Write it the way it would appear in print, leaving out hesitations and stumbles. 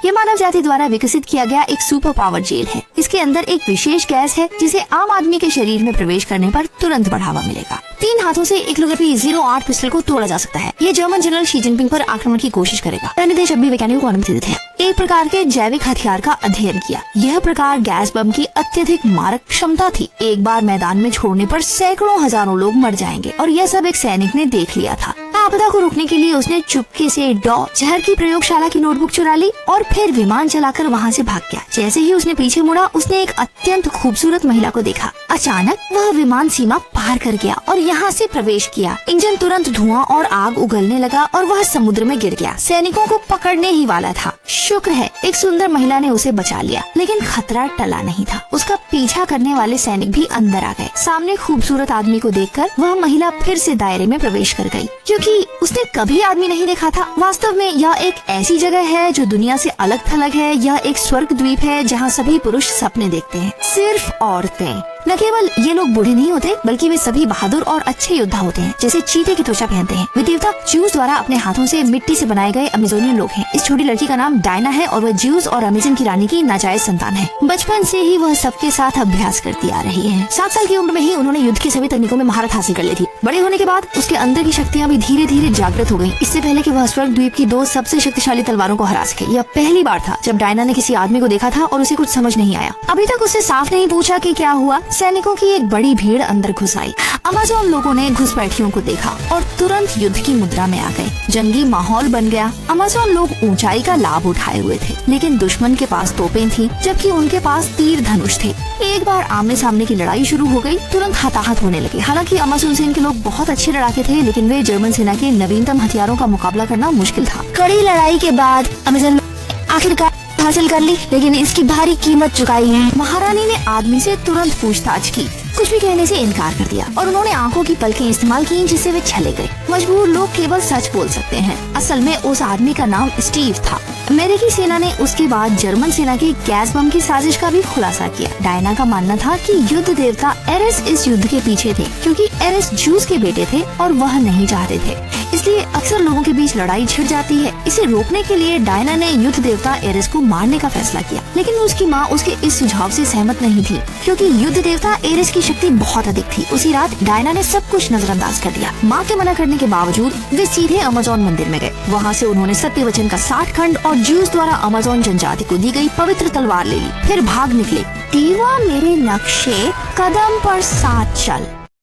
ये मानव जाति द्वारा विकसित किया गया एक सुपर पावर जेल है। इसके अंदर एक विशेष गैस है जिसे आम आदमी के शरीर में प्रवेश करने पर तुरंत बढ़ावा मिलेगा। 3 हाथों से 1 08 पिस्टल को तोड़ा जा सकता है। ये जर्मन जनरल शी जिनपिंग पर आक्रमण की कोशिश करेगा। अन्य देश अब भी वैज्ञानिकों को अनुमति देते हैं। एक प्रकार के जैविक हथियार का अध्ययन किया। यह प्रकार गैस बम की अत्यधिक मारक क्षमता थी। एक बार मैदान में छोड़ने पर सैकड़ों हजारों लोग मर जाएंगे और यह सब एक सैनिक ने देख लिया था। आपदा को रोकने के लिए उसने चुपके से जहर की प्रयोगशाला की नोटबुक चुरा ली और फिर विमान चलाकर वहाँ से भाग गया। जैसे ही उसने पीछे मुड़ा, उसने एक अत्यंत खूबसूरत महिला को देखा। अचानक वह विमान सीमा पार कर गया और यहाँ से प्रवेश किया। इंजन तुरंत धुआं और आग उगलने लगा और वह समुद्र में गिर गया। सैनिकों को पकड़ने ही वाला था। शुक्र है एक सुंदर महिला ने उसे बचा लिया, लेकिन खतरा टला नहीं था। उसका पीछा करने वाले सैनिक भी अंदर आ गए। सामने खूबसूरत आदमी को देखकर वह महिला फिर से दायरे में प्रवेश कर गई, क्योंकि उसने कभी आदमी नहीं देखा था। वास्तव में यह एक ऐसी जगह है जो दुनिया से अलग थलग है। यह एक स्वर्ग द्वीप है जहाँ सभी पुरुष सपने देखते हैं, सिर्फ औरतें। न केवल ये लोग बूढ़े नहीं होते, बल्कि वे सभी बहादुर और अच्छे योद्धा होते हैं, जैसे चीते की त्वचा पहनते हैं। वे देवता ज्यूस द्वारा अपने हाथों से मिट्टी से बनाए गए अमेजोनियन लोग हैं। इस छोटी लड़की का नाम डायना है और वह ज्यूस और अमेजन की रानी की नाजायज संतान है। बचपन से ही वह सबके साथ अभ्यास करती आ रही है। 7 साल की उम्र में ही उन्होंने युद्ध की सभी तकनीकों में महारत हासिल कर ली थी। बड़े होने के बाद उसके अंदर की शक्तियाँ भी धीरे धीरे जागृत हो गयी। इससे पहले कि वह स्वर्ग द्वीप की 2 सबसे शक्तिशाली तलवारों को हरा सके। यह पहली बार था जब डायना ने किसी आदमी को देखा था और उसे कुछ समझ नहीं आया। अभी तक उससे साफ नहीं पूछा कि क्या हुआ। सैनिकों की एक बड़ी भीड़ अंदर घुस आई। अमेज़न लोगों ने घुसपैठियों को देखा और तुरंत युद्ध की मुद्रा में आ गए। जंगी माहौल बन गया। अमेज़न लोग ऊंचाई का लाभ उठाए हुए थे, लेकिन दुश्मन के पास तोपें थी, जबकि उनके पास तीर धनुष थे। एक बार आमने सामने की लड़ाई शुरू हो गई। तुरंत हताहत होने लगे। हालांकि अमेज़न सेना के लोग बहुत अच्छे लड़ाके थे, लेकिन वे जर्मन सेना के नवीनतम हथियारों का मुकाबला करना मुश्किल था। कड़ी लड़ाई के बाद अमेज़न आखिरकार हासिल कर ली, लेकिन इसकी भारी कीमत चुकाई है। महारानी ने आदमी से तुरंत पूछताछ की। कुछ भी कहने से इनकार कर दिया और उन्होंने आंखों की पलकें इस्तेमाल की, जिससे वे छले गए। मजबूर लोग केवल सच बोल सकते हैं। असल में उस आदमी का नाम स्टीव था। अमेरिकी सेना ने उसके बाद जर्मन सेना की गैस बम की साजिश का भी खुलासा किया। डायना का मानना था कि युद्ध देवता एरेस इस युद्ध के पीछे थे, क्योंकि एरेस ज्यूस के बेटे थे और वह नहीं चाहते थे। इसलिए अक्सर लोगों के बीच लड़ाई छिड़ जाती है। इसे रोकने के लिए डायना ने युद्ध देवता एरेस को मारने का फैसला किया, लेकिन उसकी माँ उसके इस सुझाव से सहमत नहीं थी, क्योंकि युद्ध देवता एरेस की शक्ति बहुत अधिक थी। उसी रात डायना ने सब कुछ नजरअंदाज कर दिया। माँ के मना करने के बावजूद वे सीधे अमेज़न मंदिर में गए। वहाँ से उन्होंने सत्य वचन का 60 खंड और ज्यूस द्वारा अमेज़न जनजाति को दी गई पवित्र तलवार ले ली। फिर भाग निकले। दीवा मेरे नक्शे, कदम पर साथ चल।